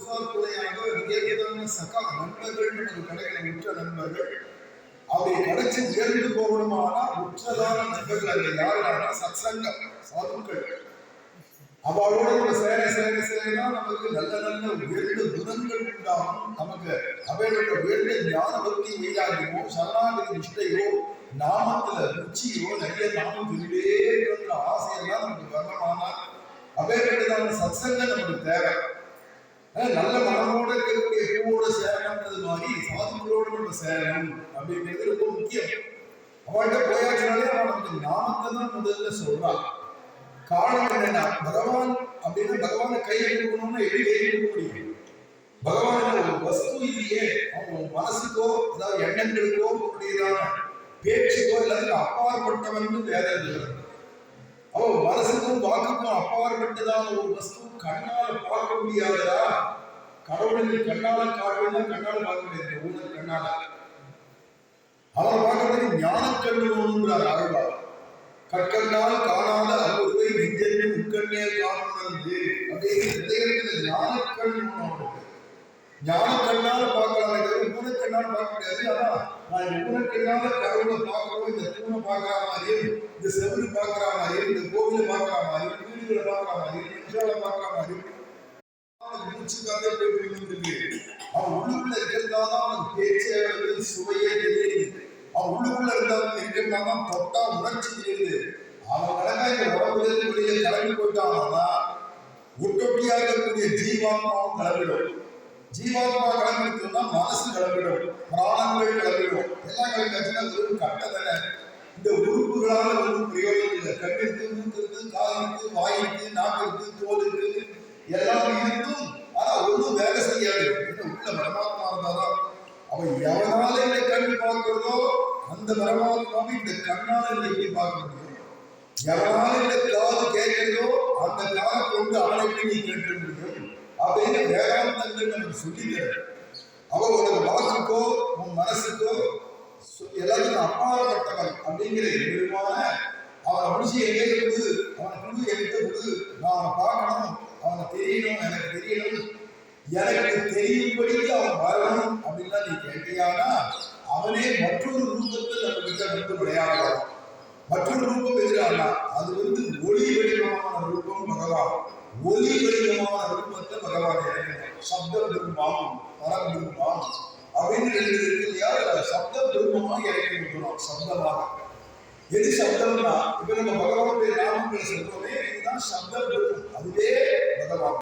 உற்றார் துணையாக விஜயதான சகா நண்பர்கள் நமக்கு கிடைக்கிற உற்ற நண்பர்கள் அப்படி கிடைச்சி உயர்ந்து போகணுமானா உற்றதான நண்பர்கள் அங்க யாருன்னா சத்சங்கம் சாதுக்கள். அவளோட நம்ம சேர நமக்கு நல்ல நல்ல உயர்ந்த குணங்கள் உண்டாகும். நமக்கு அவையோட உயர்ந்த ஞான பக்தி வைராகியமோ சரணாகதி நிஷ்டையோ நாமத்துல ருச்சியோ நிறைய நாமம் சொல்லிட்டே இருக்கிற ஆசையெல்லாம் நமக்கு வரணுமானா அவையோட சத்சங்கம் நமக்கு தேவை. நல்ல மனமோட இருக்கக்கூடிய பூவோட சேரணும்ன்றது மாதிரி சாதுக்களோடு நம்ம சேரணும் அப்படிங்கிறது ரொம்ப முக்கியம். அவள்கிட்ட போயாச்சுனாலே அவன் நமக்கு நாமத்தை தான் முதல்ல சொல்றான். காரணம் என்னன்னா பகவான் அப்படின்னு பகவானை கையில் எடுக்கணும்னா எப்படி கையில் எடுக்க முடியும்? பகவான் ஒரு வஸ்து இல்லையே. அவன் மனசுக்கோ அதாவது எண்ணங்களுக்கோ உடையதான பேச்சுக்கோ எல்லாத்துக்கும் அப்பாற்பட்டவன் வேற இருக்கிறது. அவன் மனசுக்கும் வாக்குக்கும் அப்பாற்பட்டதான ஒரு வஸ்து கண்ணால பார்க்க முடியாததா? கடவுளுக்கு கண்ணால காட்டுனா கண்ணால பார்க்க முடியாது. ஊழல் கண்ணால அவனை பார்க்கறதுக்கு ஞான கண்ணுங்கிறார் ஆழ்வார். கற்கண்ணால் காணாத அருள்வை நெஞ்சென்று உட்கண்ணேல் காணுணர்ந்து அப்படின்னு ஞான கண் ஞான கண்ணால பார்க்கலாமே தவிர ஊனக்கண்ணால பார்க்க முடியாது. ஆனா நான் ஊனக்கண்ணால கடவுளை பார்க்கிறோம். இந்த தூணை பார்க்கிற மாதிரியும் இந்த செவரு பார்க்கிற மாதிரியும் இந்த கோவிலை பார்க்கிற மாதிரியும் வீடுகளை பார்க்கிற மாதிரியும் மனுஷாலை பார்க்கிற மாதிரியும் மூச்சுக்காக போயிட்டு அவன் உள்ளுக்குள்ள இருக்கிறதாதான் அவனுக்கு பேச்சே சுவையே தெரியுது. அவன் உள்ளுக்குள்ள இருந்தாலும் இருக்கிறதாதான் தொட்டா உணர்ச்சி தெரியுது. அவன் கணக்கா இந்த உடம்புலேருந்து வெளியே கிளம்பி போயிட்டாங்கன்னா ஒட்டொட்டியாக இருக்கக்கூடிய ஜீவாத்மாவும் கிளம்பிடும். ஜீவாத்மா கிளம்பிடுச்சுன்னா மனசு கிளம்பிடும், பிராணங்கள் கிளம்பிடும். எல்லாம் கிளம்பிச்சுன்னா வெறும் கட்டதானே. இந்த உறுப்புகளால ஒன்றும் பிரயோஜனம் இல்லை. கண்ணிற்கு, மூக்கிற்கு, காலிற்கு, வாயிற்கு, நாக்கிற்கு, தோலுக்கு எல்லாம் இருந்தும் ஆனா ஒன்றும் வேலை செய்யாது. உள்ள பரமாத்மா இருந்தாதான் அவன் எவனால இந்த கண்ணு பார்க்கிறதோ அந்த பரமாத்மாவை இந்த கண்ணால எப்படி பார்க்க முடியும்? எவனால இந்த காது கேட்கிறதோ அந்த காதை கொண்டு அவனை நீ கேட்க முடியும் அப்படின்னு வேதாந்தங்கள் நமக்கு சொல்லிக்கிறது. அவன் உனக்கு வாக்குக்கோ உன் மனசுக்கோ எல்லாத்துக்கும் அப்பாற்பட்டவன் அப்படிங்கிற விரும்பமான அவனை முடிச்சு எங்கே விடு, அவனை குழு எங்கிட்ட விடு, நான் அவனை பார்க்கணும், அவனை தெரியணும், எனக்கு தெரியணும், எனக்கு தெரியும்படிக்கு அவன் வரணும் அப்படின்லாம் நீ கேட்டியானா அவனே மற்றொரு ரூபத்தில் நம்ம கிட்ட வந்து விளையாடலாம். மற்றொரு ரூபம் எதிரானா அது ஒளி வடிவமான ரூபம் பகவான். ஒலி வடிவமான ரூபத்தை பகவான் இறங்கினார். சப்தம் விரும்பாம் பரம் விரும்பாம் அப்படின்னு இருக்கு இல்லையா? சப்த விரும்பமாக இறங்கி இருக்கிறோம். சப்தமாக எது சப்தம்னா இப்ப நம்ம பகவானுடைய நாமங்களை சொல்றோமே இதுதான் சப்த விரும்பம். அதுவே